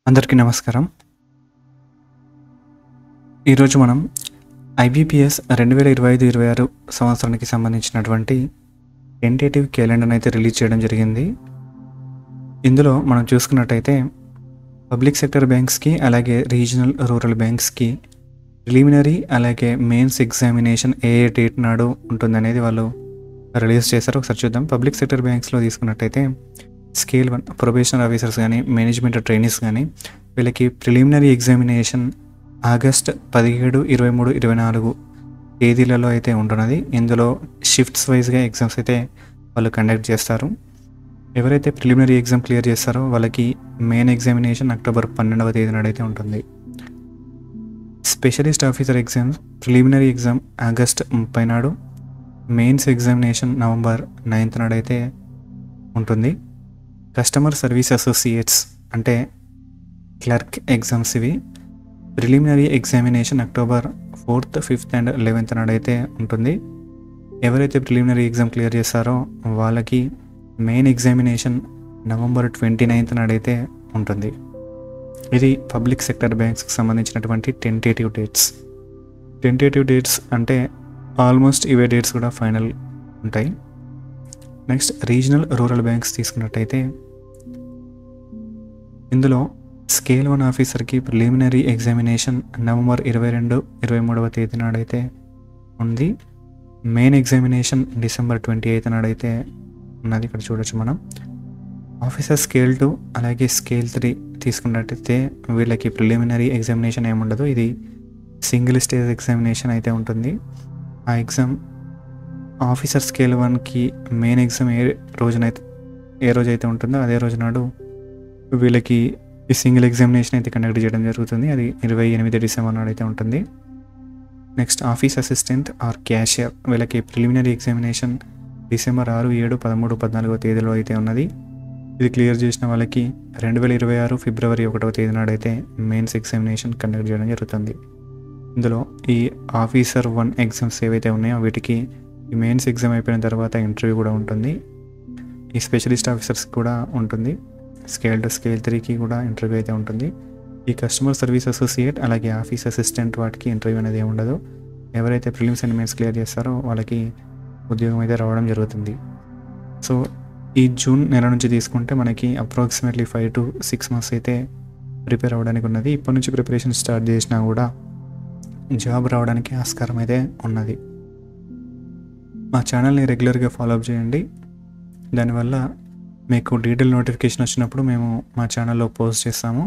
అందరికీ నమస్కారం. ఈరోజు మనం ఐబీపీఎస్ 2025-26 సంవత్సరానికి సంబంధించినటువంటి టెంటేటివ్ క్యాలెండర్ని అయితే రిలీజ్ చేయడం జరిగింది. ఇందులో మనం చూసుకున్నట్టయితే పబ్లిక్ సెక్టర్ బ్యాంక్స్కి అలాగే రీజనల్ రూరల్ బ్యాంక్స్కి ప్రిలిమినరీ అలాగే మెయిన్స్ ఎగ్జామినేషన్ ఏ డేట్ నాడు ఉంటుందనేది వాళ్ళు రిలీజ్ చేశారు. ఒకసారి చూద్దాం. పబ్లిక్ సెక్టర్ బ్యాంక్స్లో తీసుకున్నట్టయితే స్కేల్ 1 ప్రొబేషనరీ ఆఫీసర్స్ కానీ మేనేజ్మెంట్ ట్రైనీస్ కానీ వీళ్ళకి ప్రిలిమినరీ ఎగ్జామినేషన్ ఆగస్ట్ 17, 23, 24 తేదీలలో అయితే ఉంటున్నది. ఇందులో షిఫ్ట్స్ వైజ్గా ఎగ్జామ్స్ అయితే వాళ్ళు కండక్ట్ చేస్తారు. ఎవరైతే ప్రిలిమినరీ ఎగ్జామ్ క్లియర్ చేస్తారో వాళ్ళకి మెయిన్ ఎగ్జామినేషన్ అక్టోబర్ 12వ తేదీ నాడైతే ఉంటుంది. Specialist officer exams preliminary exam August 30 నాడు, మెయిన్స్ ఎగ్జామినేషన్ నవంబర్ 9th నాడైతే ఉంటుంది. కస్టమర్ సర్వీస్ అసోసియేట్స్ అంటే క్లర్క్ ఎగ్జామ్స్ ఇవి preliminary examination October 4th, 5th and 11th నాడైతే ఉంటుంది. ఎవరైతే ప్రిలిమినరీ ఎగ్జామ్ క్లియర్ చేస్తారో వాళ్ళకి మెయిన్ ఎగ్జామినేషన్ నవంబర్ 29th నాడైతే ఉంటుంది. ఇది పబ్లిక్ సెక్టర్ బ్యాంక్స్కి సంబంధించినటువంటి టెంటేటివ్ డేట్స్. టెంటేటివ్ డేట్స్ అంటే ఆల్మోస్ట్ ఇవే డేట్స్ కూడా ఫైనల్ ఉంటాయి. నెక్స్ట్ రీజనల్ రూరల్ బ్యాంక్స్ తీసుకున్నట్టయితే ఇందులో స్కేల్ 1 ఆఫీసర్కి ప్రిలిమినరీ ఎగ్జామినేషన్ నవంబర్ 22, 23వ తేదీ నాడైతే ఉంది. మెయిన్ ఎగ్జామినేషన్ డిసెంబర్ 28th నాడైతే ఉన్నది. ఇక్కడ చూడొచ్చు మనం. ఆఫీసర్ స్కేల్ 2 అలాగే స్కేల్ 3 తీసుకున్నట్టయితే వీళ్ళకి ప్రిలిమినరీ ఎగ్జామినేషన్ ఏముండదు. ఇది సింగిల్ స్టేజ్ ఎగ్జామినేషన్ అయితే ఉంటుంది. ఆ ఎగ్జామ్ ఆఫీసర్ స్కేల్ 1కి మెయిన్ ఎగ్జామ్ ఏ రోజైతే ఉంటుందో అదే రోజు నాడు వీళ్ళకి ఈ సింగిల్ ఎగ్జామినేషన్ అయితే కండక్ట్ చేయడం జరుగుతుంది. అది 28 డిసెంబర్ నాడు అయితే ఉంటుంది. Next office assistant are cashier వీళ్ళకి ప్రిలిమినరీ ఎగ్జామినేషన్ డిసెంబర్ 6, 7, 13, 14వ తేదీలో అయితే ఉన్నది. ఇది క్లియర్ చేసిన వాళ్ళకి 2026 ఫిబ్రవరి 1వ తేదీ నాడైతే మెయిన్స్ ఎగ్జామినేషన్ కండక్ట్ చేయడం జరుగుతుంది. ఇందులో ఈ ఆఫీసర్ 1 ఎగ్జామ్స్ ఏవైతే ఉన్నాయో వీటికి ఈ మెయిన్స్ ఎగ్జామ్ అయిపోయిన తర్వాత ఇంటర్వ్యూ కూడా ఉంటుంది. ఈ స్పెషలిస్ట్ ఆఫీసర్స్ కూడా ఉంటుంది. స్కేల్ 2, స్కేల్ 3కి కూడా ఇంటర్వ్యూ అయితే ఉంటుంది. ఈ కస్టమర్ సర్వీస్ అసోసియేట్ అలాగే ఆఫీస్ అసిస్టెంట్ వాటికి ఇంటర్వ్యూ అనేది ఏమి ఉండదు. ఎవరైతే ప్రిలిమ్స్ అండ్ మెయిన్స్ క్లియర్ చేస్తారో వాళ్ళకి ఉద్యోగం అయితే రావడం జరుగుతుంది. సో ఈ జూన్ నెల నుంచి తీసుకుంటే మనకి అప్రాక్సిమేట్లీ 5 to 6 months అయితే ప్రిపేర్ అవ్వడానికి ఉన్నది. ఇప్పటి నుంచి ప్రిపరేషన్ స్టార్ట్ చేసినా కూడా జాబ్ రావడానికి ఆస్కారం అయితే ఉన్నది. మా ఛానల్ని రెగ్యులర్గా ఫాలో అప్ చేయండి. దానివల్ల మీకు డీటెయిల్ నోటిఫికేషన్ వచ్చినప్పుడు మేము మా ఛానల్లో పోస్ట్ చేస్తాము.